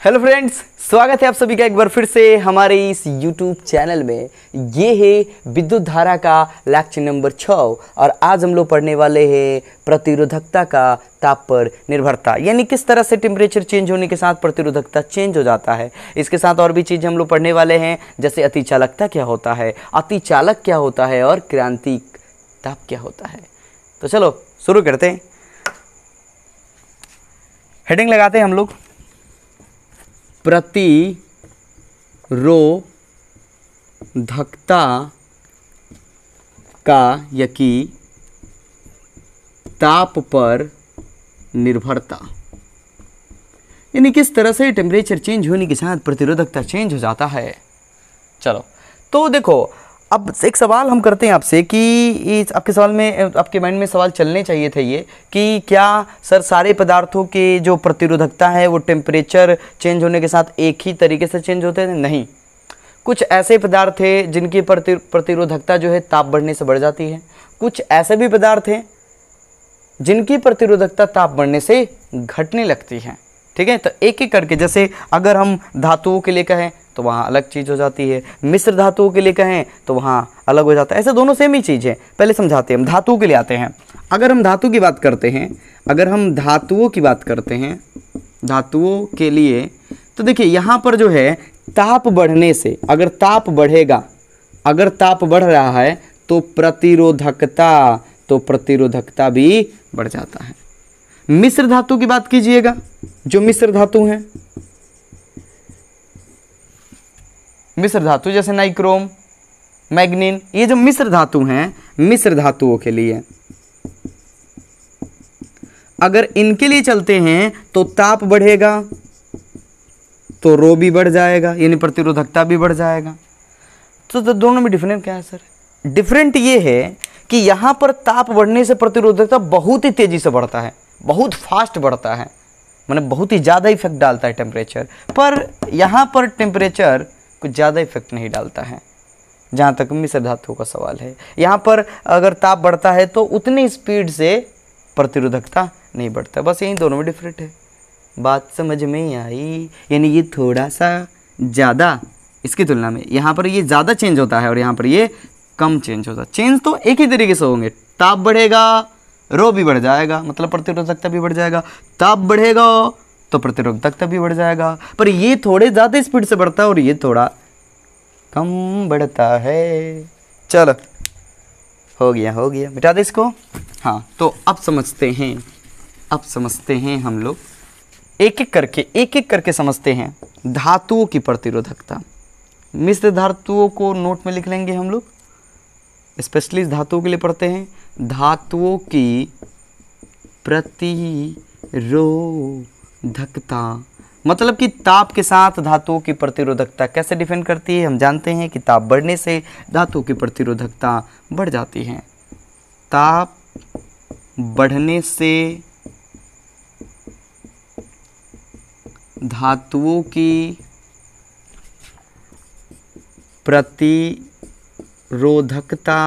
Hello friends, स्वागत है आप सभी का एक बार फिर से हमारे इस YouTube चैनल में। ये है विद्युत धारा का लेक्चर नंबर 6 और आज हम लोग पढ़ने वाले हैं प्रतिरोधकता का ताप पर निर्भरता, यानी किस तरह से टेम्परेचर चेंज होने के साथ प्रतिरोधकता चेंज हो जाता है। इसके साथ और भी चीज़ हम लोग पढ़ने वाले हैं, जैसे अतिचालकता क्या होता है, अतिचालक क्या होता है और क्रांतिक ताप क्या होता है। तो चलो शुरू करते हैं। हेडिंग लगाते हैं हम लोग, प्रतिरोधकता का यकी ताप पर निर्भरता, यानी किस तरह से टेम्परेचर चेंज होने के साथ प्रतिरोधकता चेंज हो जाता है। चलो तो देखो, अब एक सवाल हम करते हैं आपसे कि इस आपके सवाल में, आपके माइंड में सवाल चलने चाहिए थे ये कि क्या सर सारे पदार्थों के जो प्रतिरोधकता है वो टेम्परेचर चेंज होने के साथ एक ही तरीके से चेंज होते हैं? नहीं, कुछ ऐसे पदार्थ हैं जिनकी प्रतिरोधकता जो है ताप बढ़ने से बढ़ जाती है, कुछ ऐसे भी पदार्थ हैं जिनकी प्रतिरोधकता ताप बढ़ने से घटने लगती है। ठीक है, तो एक एक करके, जैसे अगर हम धातुओं के लिए कहें तो वहाँ अलग चीज़ हो जाती है, मिश्र धातुओं के लिए कहें तो वहाँ अलग हो जाता है। ऐसे दोनों सेम ही चीज़ है। पहले समझाते हैं, हम धातुओं के लिए आते हैं। अगर हम धातु की बात करते हैं, अगर हम धातुओं की बात करते हैं, धातुओं के लिए, तो देखिए यहाँ पर जो है ताप बढ़ने से, अगर ताप बढ़ेगा, अगर ताप बढ़ रहा है तो प्रतिरोधकता भी बढ़ जाता है। मिश्र धातु की बात कीजिएगा, जो मिश्र धातु हैं, मिश्र धातु जैसे नाइक्रोम, मैग्नीन, ये जो मिश्र धातु हैं, मिश्र धातुओं के लिए अगर इनके लिए चलते हैं तो ताप बढ़ेगा तो रो भी बढ़ जाएगा, यानी प्रतिरोधकता भी बढ़ जाएगा। तो दोनों में डिफरेंट क्या है सर? डिफरेंट ये है कि यहाँ पर ताप बढ़ने से प्रतिरोधकता बहुत ही तेजी से बढ़ता है, बहुत फास्ट बढ़ता है, मतलब बहुत ही ज़्यादा इफेक्ट डालता है टेम्परेचर पर। यहाँ पर टेम्परेचर कुछ ज़्यादा इफेक्ट नहीं डालता है, जहाँ तक मिश्र धातुओं का सवाल है। यहाँ पर अगर ताप बढ़ता है तो उतनी स्पीड से प्रतिरोधकता नहीं बढ़ता। बस यही दोनों में डिफरेंट है। बात समझ में आई? यानी ये थोड़ा सा ज़्यादा इसकी तुलना में यहाँ पर ये ज़्यादा चेंज होता है और यहाँ पर ये कम चेंज होता है। चेंज तो एक ही तरीके से होंगे, ताप बढ़ेगा रो भी बढ़ जाएगा, मतलब प्रतिरोधकता भी बढ़ जाएगा, ताप बढ़ेगा तो प्रतिरोधकता भी बढ़ जाएगा, पर ये थोड़े ज़्यादा स्पीड से बढ़ता है और ये थोड़ा कम बढ़ता है। चलो हो गया, मिटा दे इसको। हाँ, तो अब समझते हैं हम लोग एक एक करके समझते हैं धातुओं की प्रतिरोधकता। मिश्र धातुओं को नोट में लिख लेंगे हम लोग, स्पेशली इस धातुओं के लिए पढ़ते हैं। धातुओं की प्रतिरोधकता मतलब कि ताप के साथ धातुओं की प्रतिरोधकता कैसे डिफाइन करती है? हम जानते हैं कि ताप बढ़ने से धातुओं की प्रतिरोधकता बढ़ जाती है। ताप बढ़ने से धातुओं की प्रतिरोधकता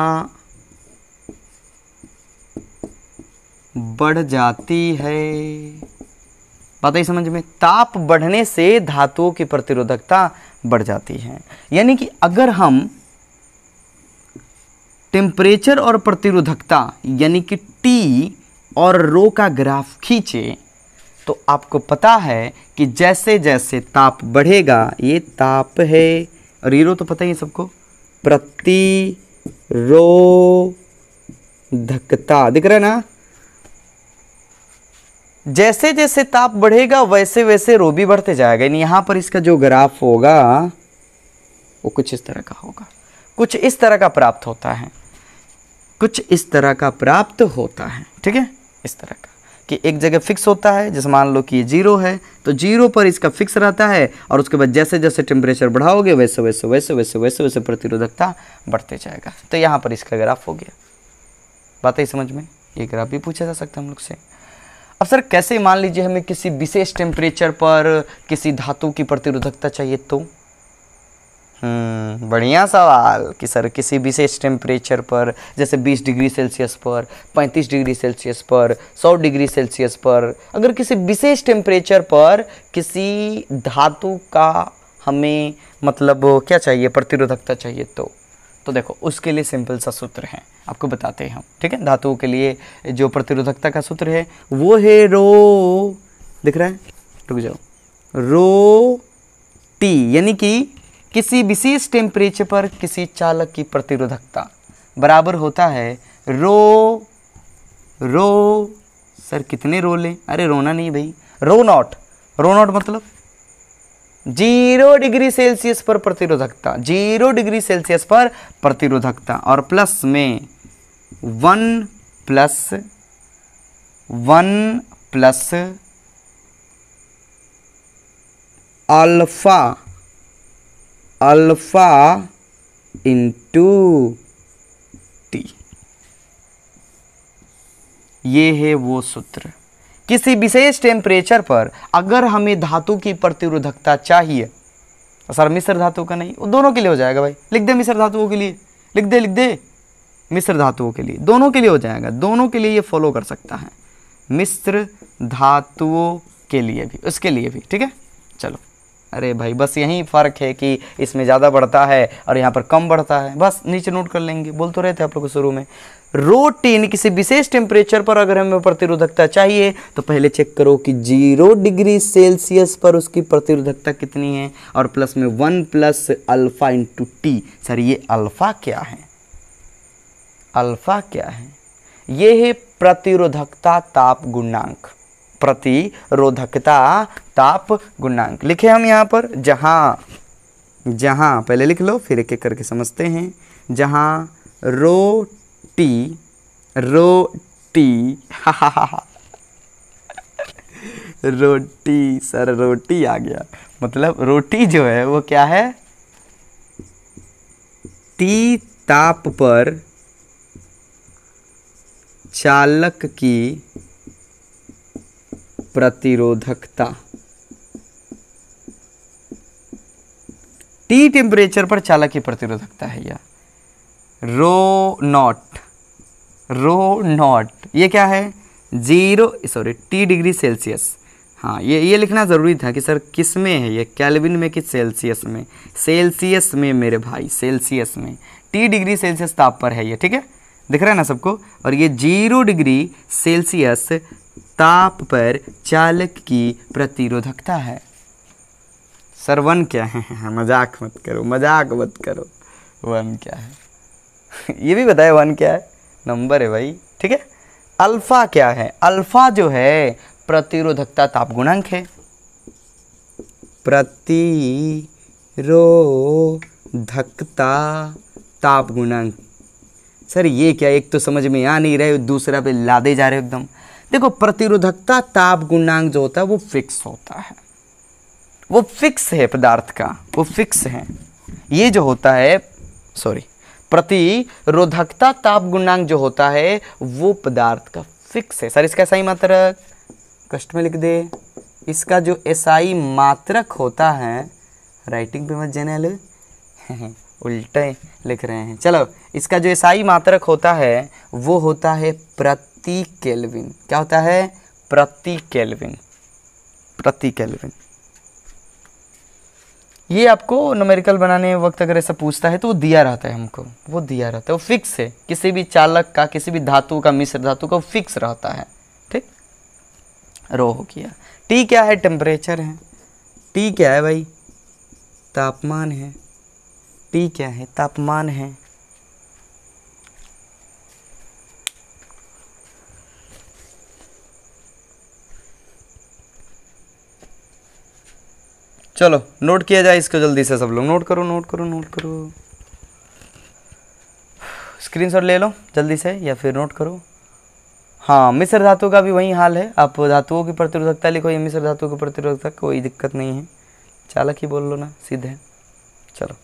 बढ़ जाती है। बात आई समझ में? ताप बढ़ने से धातुओं की प्रतिरोधकता बढ़ जाती है, यानी कि अगर हम टेम्परेचर और प्रतिरोधकता यानी कि टी और रो का ग्राफ खींचे तो आपको पता है कि जैसे जैसे ताप बढ़ेगा, ये ताप है और ये रो तो पता ही है सबको, प्रतिरोधकता दिख रहा है ना? जैसे जैसे ताप बढ़ेगा वैसे वैसे रो भी बढ़ते जाएगा, यानी यहाँ पर इसका जो ग्राफ होगा वो कुछ इस तरह का होगा, कुछ इस तरह का प्राप्त होता है, कुछ इस तरह का प्राप्त होता है। ठीक है, इस तरह का कि एक जगह फिक्स होता है, जैसे मान लो कि ये 0 है तो 0 पर इसका फिक्स रहता है और उसके बाद जैसे जैसे टेम्परेचर बढ़ाओगे वैसे वैसे वैसे वैसे वैसे वैसे प्रतिरोधकता बढ़ते जाएगा। तो यहाँ पर इसका ग्राफ हो गया। बात है समझ में? ये ग्राफ भी पूछा जा सकता है हम लोग से। अब सर कैसे, मान लीजिए हमें किसी विशेष टेम्परेचर पर किसी धातु की प्रतिरोधकता चाहिए तो बढ़िया सवाल कि सर किसी विशेष टेम्परेचर पर, जैसे 20 डिग्री सेल्सियस पर, 35 डिग्री सेल्सियस पर, 100 डिग्री सेल्सियस पर, अगर किसी विशेष टेम्परेचर पर किसी धातु का हमें मतलब क्या चाहिए, प्रतिरोधकता चाहिए, तो देखो उसके लिए सिंपल सा सूत्र है, आपको बताते हैं हम, ठीक है। धातुओं के लिए जो प्रतिरोधकता का सूत्र है वो है रो, दिख रहा है, रुक जाओ, रो टी, यानी कि किसी विशेष टेम्परेचर पर किसी चालक की प्रतिरोधकता बराबर होता है रो, सर कितने रो लें, अरे रोना नहीं भाई, रो नॉट मतलब 0 डिग्री सेल्सियस पर प्रतिरोधकता, 0 डिग्री सेल्सियस पर प्रतिरोधकता, और प्लस में 1 प्लस अल्फा इंटू टी, ये है वो सूत्र। किसी विशेष टेम्परेचर पर अगर हमें धातु की प्रतिरोधकता चाहिए, सर मिश्र धातु का नहीं, वो दोनों के लिए हो जाएगा भाई, लिख दे मिश्र धातुओं के लिए, लिख दे मिश्र धातुओं के लिए, दोनों के लिए हो जाएगा, दोनों के लिए ये फॉलो कर सकता है, मिश्र धातुओं के लिए भी, उसके लिए भी, ठीक है। चलो, अरे भाई बस यही फ़र्क है कि इसमें ज़्यादा बढ़ता है और यहाँ पर कम बढ़ता है, बस नीचे नोट कर लेंगे, बोल तो रहे थे आप लोग को शुरू में। रो टी, किसी विशेष टेम्परेचर पर अगर हमें प्रतिरोधकता चाहिए तो पहले चेक करो कि 0 डिग्री सेल्सियस पर उसकी प्रतिरोधकता कितनी है, और प्लस में 1 plus alpha into T. Sir ये अल्फा क्या है, अल्फा क्या है, ये है प्रतिरोधकता ताप गुणांक, प्रतिरोधकता ताप गुणांक। लिखे हम यहाँ पर, जहाँ पहले लिख लो फिर एक एक करके समझते हैं, जहाँ रो टी रोटी, सर रोटी आ गया, मतलब रोटी जो है वो क्या है, टी ताप पर चालक की प्रतिरोधकता, टी टेम्परेचर पर चालक की प्रतिरोधकता है यह, रो नॉट, ये क्या है, टी डिग्री सेल्सियस। हाँ ये लिखना ज़रूरी था कि सर किस में है ये, केल्विन में कि सेल्सियस में, सेल्सियस में मेरे भाई, सेल्सियस में, टी डिग्री सेल्सियस ताप पर है ये, ठीक है, दिख रहा है ना सबको। और ये 0 डिग्री सेल्सियस ताप पर चालक की प्रतिरोधकता है। सर 1 क्या है, मजाक मत करो, वन क्या है ये भी बताए, 1 क्या है, नंबर है भाई, ठीक है। अल्फा क्या है, अल्फा जो है प्रतिरोधकता ताप गुणांक है, प्रतिरोधकता ताप गुणांक। सर ये क्या, एक तो समझ में आ नहीं रहे, दूसरा पे लादे जा रहे हो एकदम। देखो प्रतिरोधकता ताप गुणांक जो होता है वो फिक्स होता है, वो फिक्स है पदार्थ का, वो फिक्स है। ये जो होता है, प्रतिरोधकता ताप गुणांक जो होता है वो पदार्थ का फिक्स है। सर इसका SI मात्रक कष्ट में लिख दे, इसका जो SI मात्रक होता है, राइटिंग पे मत जने उल्टे लिख रहे हैं, चलो इसका जो SI मात्रक होता है वो होता है प्रति केल्विन। क्या होता है, प्रति केल्विन। ये आपको न्यूमेरिकल बनाने वक्त अगर ऐसा पूछता है तो वो दिया रहता है हमको, वो दिया रहता है, वो फिक्स है, किसी भी चालक का, किसी भी धातु का, मिश्र धातु का फिक्स रहता है, ठीक। रो हो गया। टी क्या है, टेम्परेचर है। टी क्या है भाई, तापमान है। टी क्या है, तापमान है। चलो नोट किया जाए इसको जल्दी से, सब लोग नोट करो, स्क्रीनशॉट ले लो जल्दी से या फिर नोट करो। हाँ मिश्र धातु का भी वही हाल है, आप धातुओं की प्रतिरोधकता लिखो, ये मिश्र धातु की प्रतिरोधकता, कोई दिक्कत नहीं है, चालक ही बोल लो ना सीधे। चलो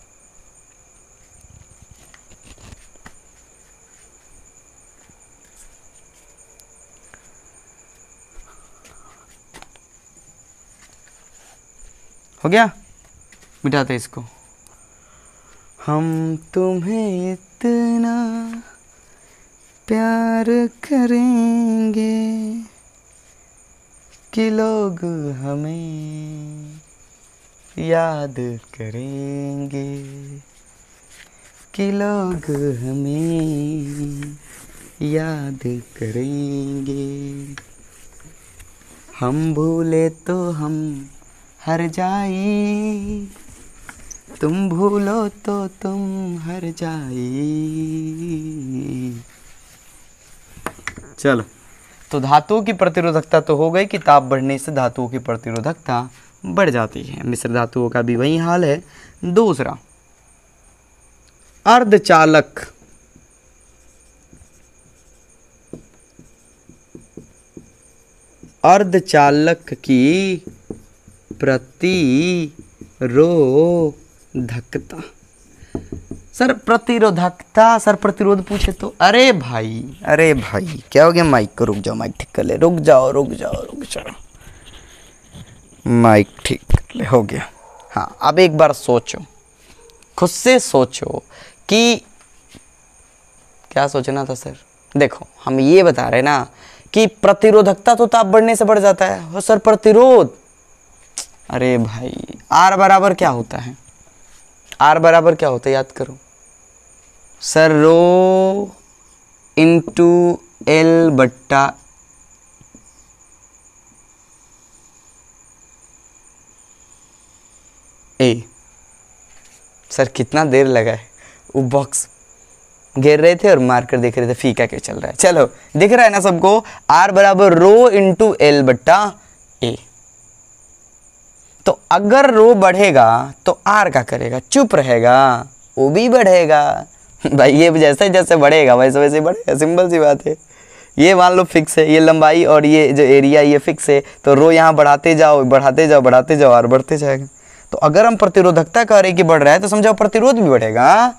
हो गया, मिटाते इसको। हम तुम्हें इतना प्यार करेंगे कि लोग हमें याद करेंगे, कि लोग हमें याद करेंगे। हम भूले तो हम हर जाई, तुम भूलो तो तुम हर जाई। चलो, तो धातुओं की प्रतिरोधकता तो हो गई कि ताप बढ़ने से धातुओं की प्रतिरोधकता बढ़ जाती है। मिश्र धातुओं का भी वही हाल है। दूसरा, अर्धचालक। अर्धचालक की प्रतिरोधकता। सर प्रतिरोधकता, सर प्रतिरोध पूछे तो अरे भाई क्या हो गया? माइक को रुक जाओ, माइक ठीक कर ले, रुक जाओ, माइक ठीक कर ले, हो गया। हाँ, अब एक बार सोचो, खुद से सोचो कि क्या सोचना था सर। देखो, हम ये बता रहे ना कि प्रतिरोधकता तो ताप बढ़ने से बढ़ जाता है, और सर प्रतिरोध, अरे भाई R बराबर क्या होता है? R बराबर क्या होता है, याद करो सर। रो इंटू L बट्टा A। सर कितना देर लगा है, वो बॉक्स घेर रहे थे और मार्कर देख रहे थे, फीका क्या चल रहा है। चलो, दिख रहा है ना सबको? R बराबर रो इंटू L बट्टा A। तो अगर रो बढ़ेगा तो R का करेगा, चुप रहेगा, वो भी बढ़ेगा भाई। ये जैसे जैसे बढ़ेगा वैसे वैसे बढ़ेगा, सिंपल सी बात है। ये मान लो फिक्स है, ये लंबाई और ये जो एरिया ये फिक्स है, तो रो यहाँ बढ़ाते जाओ R बढ़ते जाएगा। तो अगर हम प्रतिरोधकता कह रहे कि बढ़ रहा है, तो समझो प्रतिरोध भी बढ़ेगा,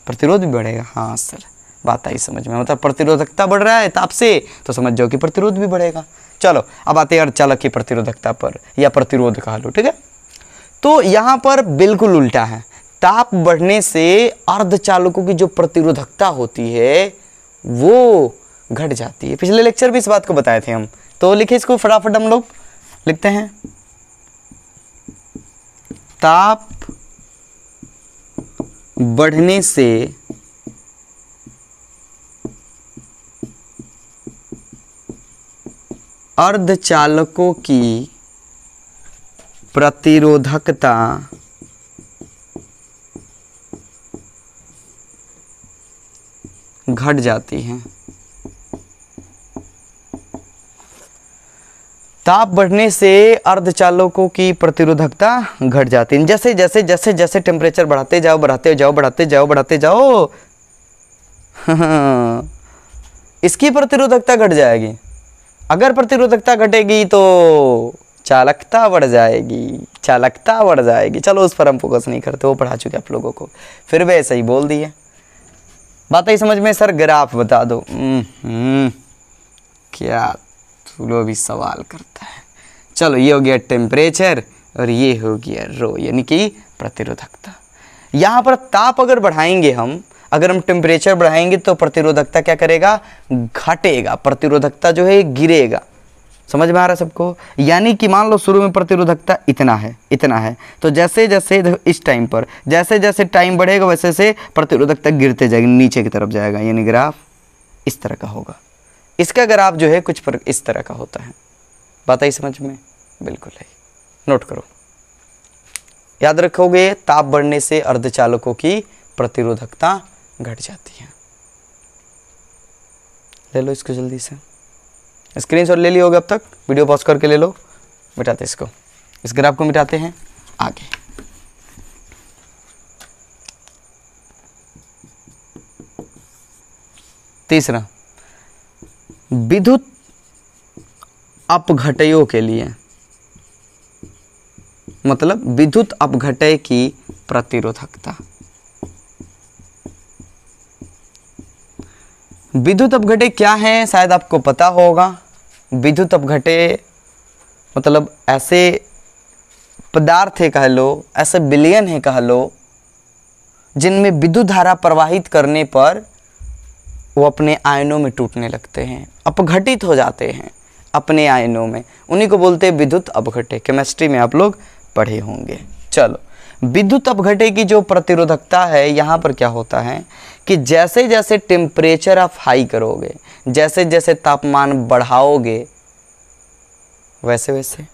प्रतिरोध भी बढ़ेगा। हाँ सर, बात आई समझ में। मतलब प्रतिरोधकता बढ़ रहा है ताप से, तो समझ जाओ कि प्रतिरोध भी बढ़ेगा। चलो, अब आते हैं अर्धचालक की प्रतिरोधकता पर, या प्रतिरोध कह लो, ठीक है। तो यहाँ पर बिल्कुल उल्टा है। ताप बढ़ने से अर्धचालकों की जो प्रतिरोधकता होती है वो घट जाती है। पिछले लेक्चर भी इस बात को बताए थे हम, तो लिखे इसको फटाफट, हम लोग लिखते हैं। ताप बढ़ने से अर्धचालकों की प्रतिरोधकता घट जाती है। ताप बढ़ने से अर्धचालकों की प्रतिरोधकता घट जाती है। जैसे जैसे जैसे जैसे टेम्परेचर बढ़ाते जाओ इसकी प्रतिरोधकता घट जाएगी। अगर प्रतिरोधकता घटेगी तो चालकता बढ़ जाएगी, चलो उस पर हम फोकस नहीं करते, वो पढ़ा चुके आप लोगों को, फिर भी ऐसा ही बोल दिए। बात आई समझ में? सर ग्राफ बता दो। क्या तू लोग भी सवाल करता है। चलो, ये हो गया टेम्परेचर और ये हो गया रो, यानी कि प्रतिरोधकता। यहाँ पर ताप अगर बढ़ाएंगे हम, अगर हम टेम्परेचर बढ़ाएंगे तो प्रतिरोधकता क्या करेगा? घटेगा, प्रतिरोधकता जो है गिरेगा। समझ में आ रहा है सबको? यानी कि मान लो शुरू में प्रतिरोधकता इतना है, तो जैसे जैसे इस टाइम पर जैसे जैसे टाइम बढ़ेगा वैसे वैसे प्रतिरोधकता गिरते जाएगी, नीचे की तरफ जाएगा, यानी ग्राफ इस तरह का होगा। इसका ग्राफ जो है कुछ इस तरह का होता है। बात आई समझ में? बिल्कुल है, नोट करो, याद रखोगे। ताप बढ़ने से अर्धचालकों की प्रतिरोधकता घट जाती है। ले लो इसको जल्दी से, स्क्रीनशॉट ले लिया होगा अब तक, वीडियो पॉज करके ले लो। मिटाते इसको, इस ग्राफ को मिटाते हैं आगे। तीसरा, विद्युत अपघटयों के लिए, मतलब विद्युत अपघटय की प्रतिरोधकता। विद्युत अपघटय क्या है, शायद आपको पता होगा। विद्युत अपघटय मतलब ऐसे पदार्थ है कह लो, ऐसे विलयन है कह लो, जिनमें विद्युत धारा प्रवाहित करने पर वो अपने आयनों में टूटने लगते हैं, अपघटित हो जाते हैं अपने आयनों में, उन्हीं को बोलते हैं विद्युत अपघटे। केमिस्ट्री में आप लोग पढ़े होंगे। चलो, विद्युत अपघटे की जो प्रतिरोधकता है, यहाँ पर क्या होता है कि जैसे जैसे टेम्परेचर आप हाई करोगे, जैसे जैसे तापमान बढ़ाओगे, वैसे वैसे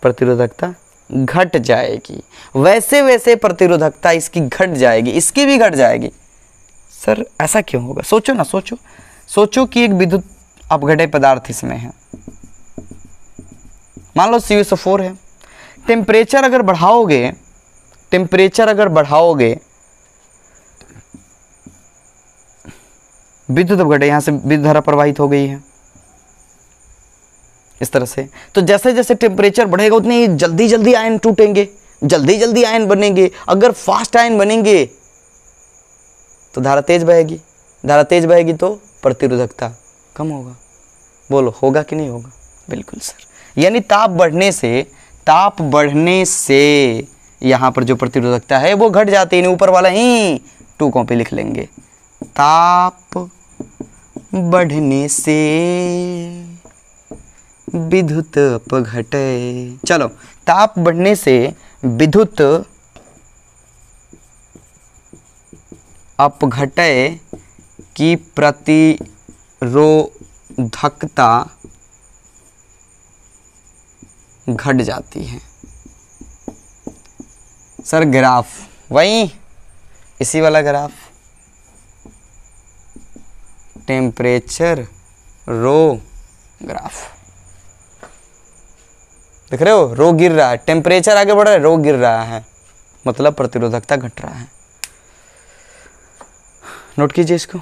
प्रतिरोधकता घट जाएगी, वैसे वैसे प्रतिरोधकता इसकी घट जाएगी, इसकी भी घट जाएगी। सर ऐसा क्यों होगा? सोचो ना, सोचो कि एक विद्युत अपघटय पदार्थ इसमें है, मान लो CuSO4 है। टेम्परेचर अगर बढ़ाओगे विद्युत अपघटय, यहाँ से विद्युत धारा प्रवाहित हो गई है इस तरह से। तो जैसे जैसे टेम्परेचर बढ़ेगा उतने ही जल्दी जल्दी आयन टूटेंगे, जल्दी जल्दी आयन बनेंगे। अगर फास्ट आयन बनेंगे तो धारा तेज बहेगी, धारा तेज बहेगी तो प्रतिरोधकता कम होगा। बोलो होगा कि नहीं होगा? बिल्कुल सर। यानी ताप बढ़ने से यहाँ पर जो प्रतिरोधकता है वो घट जाती है। ऊपर वाला ही टू कॉपी लिख लेंगे, ताप बढ़ने से विद्युत अपघटय। चलो, ताप बढ़ने से विद्युत अपघटय की प्रतिरोधकता घट जाती है। सर ग्राफ वही इसी वाला ग्राफ, टेम्परेचर रो ग्राफ देख रहे हो? रो गिर रहा है, टेम्परेचर आगे बढ़ रहा है, रो गिर रहा है, मतलब प्रतिरोधकता घट रहा है। नोट कीजिए इसको।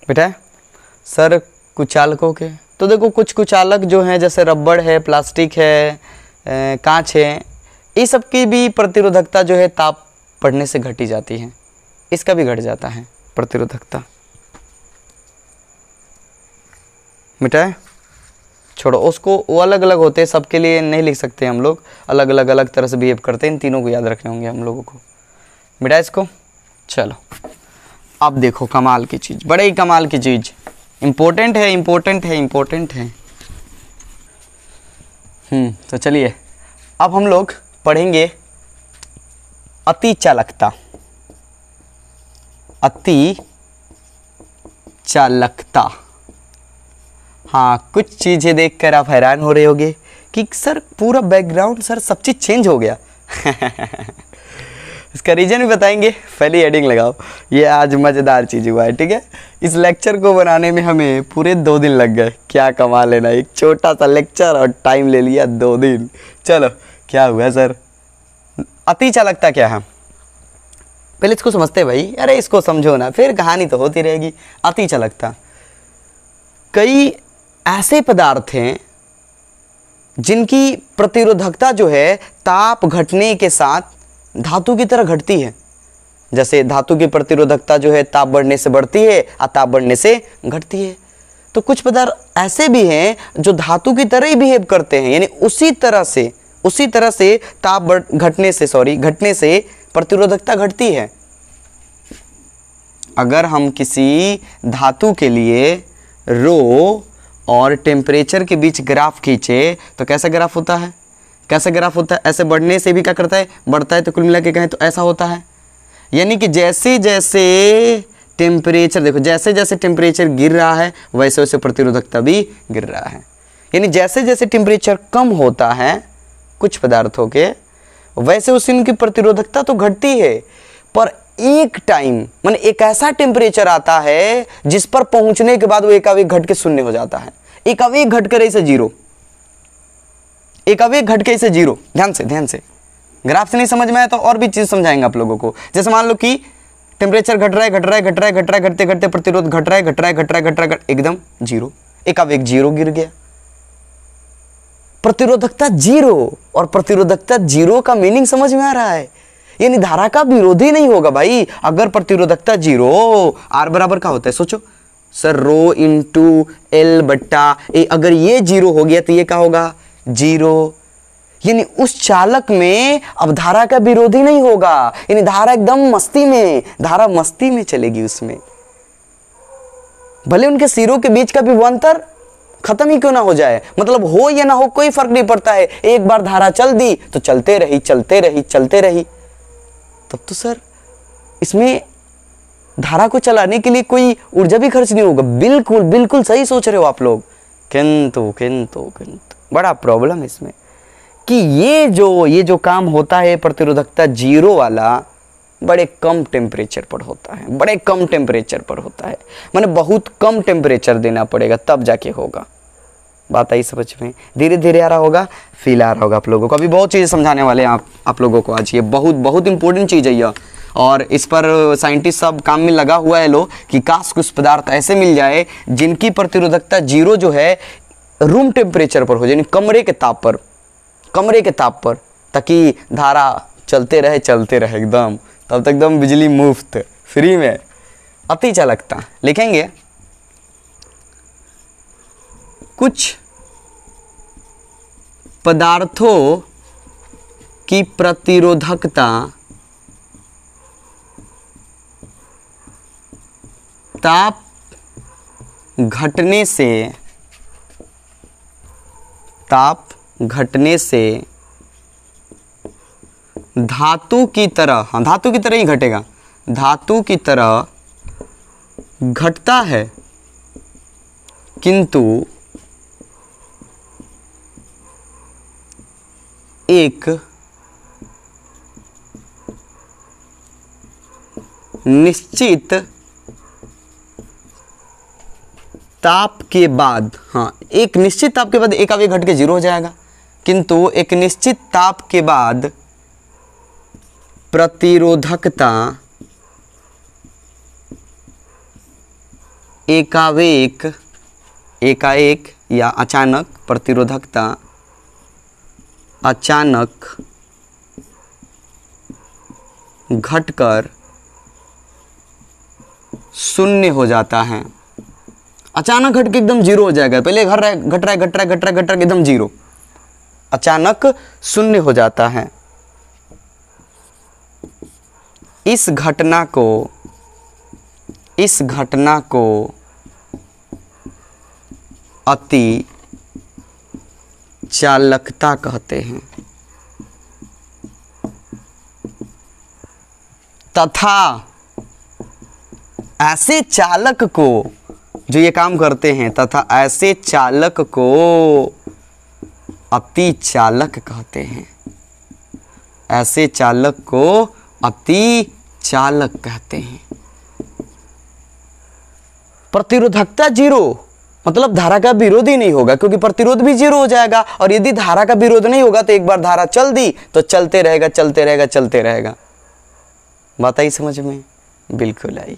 बेटा सर कुचालकों के तो देखो, कुछ कुचालक जो हैं जैसे रबड़ है, प्लास्टिक है, कांच है, ये सब की भी प्रतिरोधकता जो है ताप बढ़ने से घटी जाती है। इसका भी घट जाता है प्रतिरोधकता। बेटा छोड़ो उसको, वो अलग अलग होते हैं, सबके लिए नहीं लिख सकते हम लोग, अलग अलग तरह से बिहेव करते हैं। इन तीनों को याद रखने होंगे हम लोगों को बेटा इसको। चलो अब देखो कमाल की चीज़, बड़े ही कमाल की चीज़, इम्पोर्टेंट है। तो चलिए अब हम लोग पढ़ेंगे अति चालकता। हाँ, कुछ चीज़ें देखकर आप हैरान हो रहे होंगे कि सर पूरा बैकग्राउंड, सर सब चीज़ चेंज हो गया। इसका रीज़न भी बताएंगे, पहले हेडिंग लगाओ। ये आज मज़ेदार चीज़ हुआ है, ठीक है। इस लेक्चर को बनाने में हमें पूरे 2 दिन लग गए। क्या कमाल है ना, एक छोटा सा लेक्चर और टाइम ले लिया 2 दिन। चलो क्या हुआ सर? अति चालकता क्या है? पहले इसको समझते भाई, अरे इसको समझो ना, फिर कहानी तो होती रहेगी। अति चालकता, कई ऐसे पदार्थ हैं जिनकी प्रतिरोधकता जो है ताप घटने के साथ धातु की तरह घटती है। जैसे धातु की प्रतिरोधकता जो है ताप बढ़ने से बढ़ती है और ताप बढ़ने से घटती है। तो कुछ पदार्थ ऐसे भी हैं जो धातु की तरह ही बिहेव करते हैं, यानी उसी तरह से ताप घटने से प्रतिरोधकता घटती है। अगर हम किसी धातु के लिए रो और टेम्परेचर के बीच ग्राफ खींचे तो कैसा ग्राफ होता है? ऐसे बढ़ने से भी क्या करता है? बढ़ता है। तो कुल मिला के कहें तो ऐसा होता है। यानी कि जैसे जैसे टेम्परेचर, देखो जैसे जैसे टेम्परेचर गिर रहा है वैसे वैसे प्रतिरोधकता भी गिर रहा है। यानी जैसे जैसे टेम्परेचर कम होता है कुछ पदार्थों के, वैसे उसकी उनकी प्रतिरोधकता तो घटती है। पर एक टाइम माने एक ऐसा टेम्परेचर आता है जिस पर पहुंचने के बाद वो एकावेक घट के शून्य हो जाता है। एकावेक घट कर ऐसे जीरो, ध्यान से ग्राफ से नहीं समझ में आया तो और भी चीज समझाएंगे आप लोगों को। जैसे मान लो कि टेम्परेचर घट रहा है, घटते घटते प्रतिरोध घट रहा है, एकदम जीरो, एकावेक जीरो गिर गया, प्रतिरोधकता जीरो। और प्रतिरोधकता जीरो का मीनिंग समझ में आ रहा है? यानी धारा का विरोधी नहीं होगा भाई। अगर प्रतिरोधकता जीरो, आर बराबर का होता है, सोचो सर रो इंटू एल बट्टा ए, अगर ये 0 हो गया तो ये क्या होगा 0, यानी उस चालक में अब धारा का विरोधी नहीं होगा, यानी धारा एकदम मस्ती में, धारा मस्ती में चलेगी उसमें, भले उनके सिरों के बीच का विभवांतर खत्म ही क्यों ना हो जाए, मतलब हो या ना हो कोई फर्क नहीं पड़ता है, एक बार धारा चल दी तो चलते रही चलते रही चलते रही। तब तो सर इसमें धारा को चलाने के लिए कोई ऊर्जा भी खर्च नहीं होगा। बिल्कुल बिल्कुल सही सोच रहे हो आप लोग, किंतु किंतु किंतु बड़ा प्रॉब्लम है इसमें कि ये जो काम होता है प्रतिरोधकता 0 वाला, बड़े कम टेम्परेचर पर होता है, बड़े कम टेम्परेचर पर होता है, माने बहुत कम टेम्परेचर देना पड़ेगा तब जाके होगा। बात आई समझ में? धीरे धीरे आ रहा होगा, फील आ रहा होगा आप लोगों को। अभी बहुत चीज़ें समझाने वाले हैं आप लोगों को आज, ये बहुत बहुत इंपॉर्टेंट चीज़ है यह, और इस पर साइंटिस्ट सब काम में लगा हुआ है लो कि काश कुछ पदार्थ ऐसे मिल जाए जिनकी प्रतिरोधकता 0 जो है रूम टेम्परेचर पर हो, यानी कमरे के ताप पर, ताकि धारा चलते रहे एकदम, तब तक एकदम बिजली मुफ्त फ्री में। अति चालकता लिखेंगे, कुछ पदार्थों की प्रतिरोधकता ताप घटने से धातु की तरह, हाँ धातु की तरह ही घटेगा, धातु की तरह घटता है, किंतु एक निश्चित ताप के बाद, हाँ एक निश्चित ताप के बाद एक अवयव घट के 0 हो जाएगा, किंतु एक निश्चित ताप के बाद प्रतिरोधकता एकाएक या अचानक, प्रतिरोधकता अचानक घटकर 0 हो जाता है। अचानक घट के एकदम 0 हो जाएगा, पहले घट रहा है एकदम 0, अचानक 0 हो जाता है। इस घटना को अति चालकता कहते हैं, तथा ऐसे चालक को जो ये काम करते हैं, तथा ऐसे चालक को अति चालक कहते हैं, ऐसे चालक को अति चालक कहते हैं। प्रतिरोधकता 0 मतलब धारा का विरोध ही नहीं होगा, क्योंकि प्रतिरोध भी 0 हो जाएगा, और यदि धारा का विरोध नहीं होगा तो एक बार धारा चल दी तो चलते रहेगा। बात आई समझ में? बिल्कुल आई।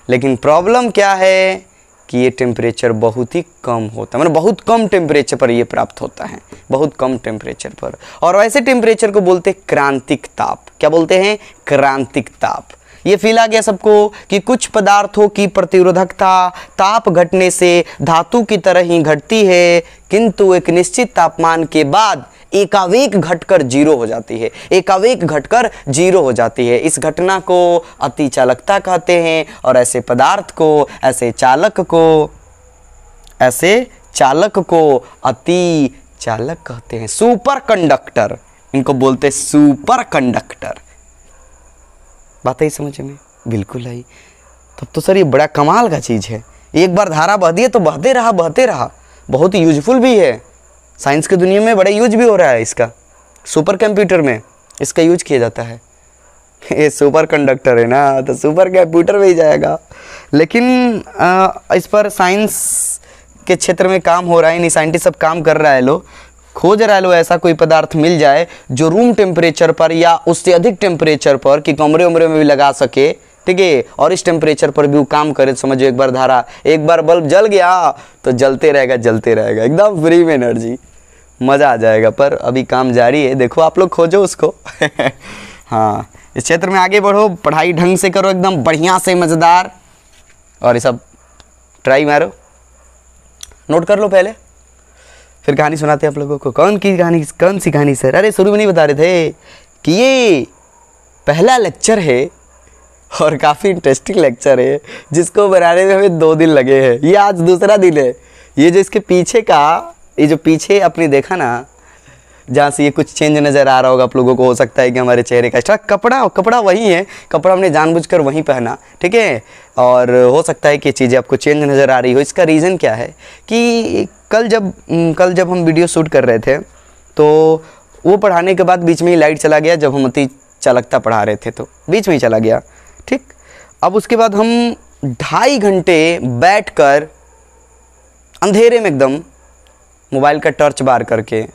लेकिन प्रॉब्लम क्या है कि ये टेम्परेचर बहुत ही कम होता है, मतलब बहुत कम टेम्परेचर पर ये प्राप्त होता है, बहुत कम टेम्परेचर पर। और वैसे टेम्परेचर को बोलते हैं क्रांतिक ताप। क्या बोलते हैं? क्रांतिक ताप। ये फील आ गया सबको कि कुछ पदार्थों की प्रतिरोधकता ताप घटने से धातु की तरह ही घटती है, किंतु एक निश्चित तापमान के बाद एकावेक घटकर 0 हो जाती है, एकावेक घटकर 0 हो जाती है। इस घटना को अति चालकता कहते हैं, और ऐसे पदार्थ को, ऐसे चालक को अति चालक कहते हैं। सुपर कंडक्टर, इनको बोलते हैं सुपर कंडक्टर। बात आई समझ में? बिल्कुल आई। तब तो सर ये बड़ा कमाल का चीज़ है, एक बार धारा बह दी है तो बहते रहा। बहुत ही यूजफुल भी है, साइंस की दुनिया में बड़ा यूज भी हो रहा है इसका, सुपर कंप्यूटर में इसका यूज किया जाता है। ये सुपर कंडक्टर है ना, तो सुपर कंप्यूटर में ही जाएगा। लेकिन इस पर साइंस के क्षेत्र में काम हो रहा है, नहीं साइंटिस्ट सब काम कर रहा है, लोग खोज रहा है, लो ऐसा कोई पदार्थ मिल जाए जो रूम टेम्परेचर पर या उससे अधिक टेम्परेचर पर, कि कमरे उमरे में भी लगा सके, ठीक है, और इस टेम्परेचर पर भी वो काम करे। समझो एक बार बल्ब जल गया तो जलते रहेगा एकदम फ्री में एनर्जी, मज़ा आ जाएगा। पर अभी काम जारी है, देखो आप लोग खोजो उसको। हाँ, इस क्षेत्र में आगे बढ़ो, पढ़ाई ढंग से करो, एकदम बढ़िया से मज़ेदार, और ये सब ट्राई मारो, नोट कर लो पहले, फिर कहानी सुनाते हैं आप लोगों को। कौन सी कहानी सर? अरे शुरू में नहीं बता रहे थे कि ये पहला लेक्चर है और काफ़ी इंटरेस्टिंग लेक्चर है, जिसको बनाने में हमें 2 दिन लगे हैं। ये आज दूसरा दिन है। ये जो इसके पीछे का, ये जो पीछे आपने देखा ना, जहाँ से ये कुछ चेंज नज़र आ रहा होगा आप लोगों को, हो सकता है कि हमारे चेहरे का एक्स्ट्रा कपड़ा वही है, कपड़ा हमने जानबूझकर वहीं पहना, ठीक है। और हो सकता है कि चीज़ें आपको चेंज नज़र आ रही हो। इसका रीज़न क्या है कि कल जब हम वीडियो शूट कर रहे थे तो वो पढ़ाने के बाद बीच में ही लाइट चला गया। जब हम अति चालकता पढ़ा रहे थे तो बीच में ही चला गया, ठीक। अब उसके बाद हम 2.5 घंटे बैठकर अंधेरे में एकदम मोबाइल का टॉर्च बार करके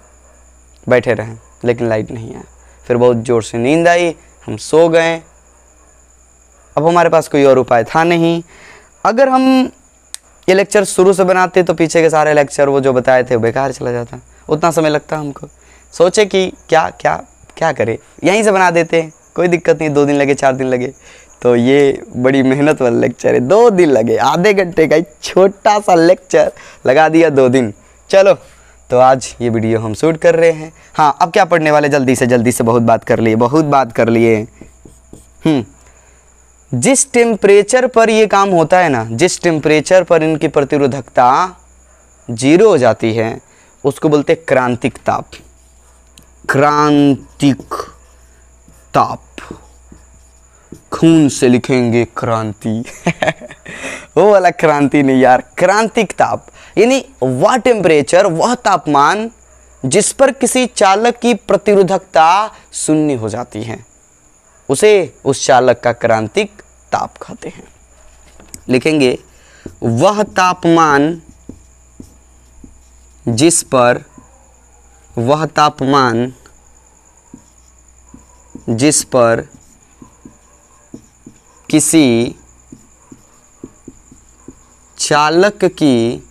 बैठे रहें, लेकिन लाइट नहीं है। फिर बहुत ज़ोर से नींद आई, हम सो गए। अब हमारे पास कोई और उपाय था नहीं। अगर हम ये लेक्चर शुरू से बनाते तो पीछे के सारे लेक्चर वो जो बताए थे वो बेकार चला जाता, उतना समय लगता हमको। सोचे कि क्या करें, यहीं से बना देते, कोई दिक्कत नहीं, 2 दिन लगे 4 दिन लगे। तो ये बड़ी मेहनत वाला लेक्चर है, 2 दिन लगे, आधे घंटे का एक छोटा सा लेक्चर लगा दिया 2 दिन। चलो, तो आज ये वीडियो हम शूट कर रहे हैं। हाँ, अब क्या पढ़ने वाले, जल्दी से बहुत बात कर लिए। जिस टेम्परेचर पर ये काम होता है ना, जिस टेम्परेचर पर इनकी प्रतिरोधकता 0 हो जाती है, उसको बोलते हैं क्रांतिक ताप। क्रांतिक ताप, खून से लिखेंगे क्रांति वो वाला क्रांति नहीं यार, क्रांतिक ताप। यानी वह टेम्परेचर, वह तापमान जिस पर किसी चालक की प्रतिरोधकता 0 हो जाती है, उसे उस चालक का क्रांतिक ताप कहते हैं। लिखेंगे वह तापमान जिस पर किसी चालक की प्रतिरोधकता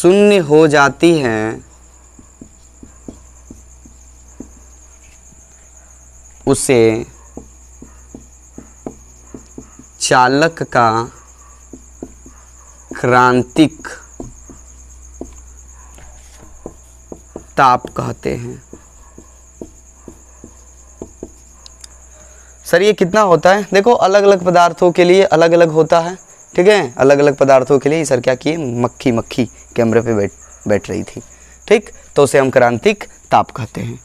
0 हो जाती है, उसे चालक का क्रांतिक ताप कहते हैं। सर ये कितना होता है? देखो, अलग अलग पदार्थों के लिए अलग अलग होता है, ठीक है। अलग अलग पदार्थों के लिए सर क्या किए, मक्खी कैमरे पे बैठ रही थी, ठीक। तो उसे हम क्रांतिक ताप कहते हैं।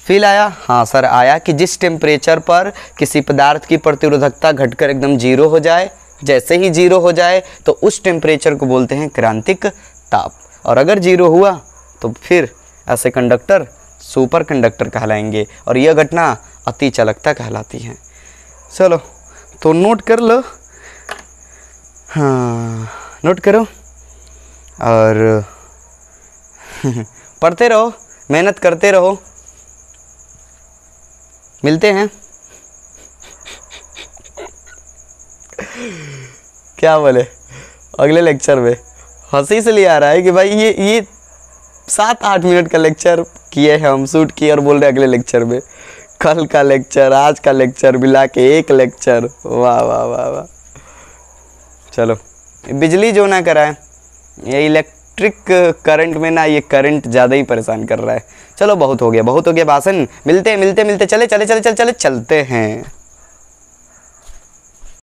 फील आया? हाँ सर आया, कि जिस टेम्परेचर पर किसी पदार्थ की प्रतिरोधकता घटकर एकदम 0 हो जाए, जैसे ही 0 हो जाए तो उस टेम्परेचर को बोलते हैं क्रांतिक ताप। और अगर 0 हुआ तो फिर ऐसे कंडक्टर सुपर कंडक्टर कहलाएंगे, और यह घटना अति चालकता कहलाती है। चलो तो नोट कर लो, हाँ नोट करो और पढ़ते रहो, मेहनत करते रहो। मिलते हैं क्या बोले अगले लेक्चर में। हंसी इसलिए आ रहा है कि भाई ये 7-8 मिनट का लेक्चर किए हैं हम, शूट किए, और बोल रहे अगले लेक्चर में। कल का लेक्चर, आज का लेक्चर मिला के एक लेक्चर, वाह वाह वाह वाह। चलो, बिजली जो ना कराए, ये इलेक्ट्रिक करंट में ना, ये करंट ज़्यादा ही परेशान कर रहा है। चलो बहुत हो गया भाषण। मिलते चलते हैं।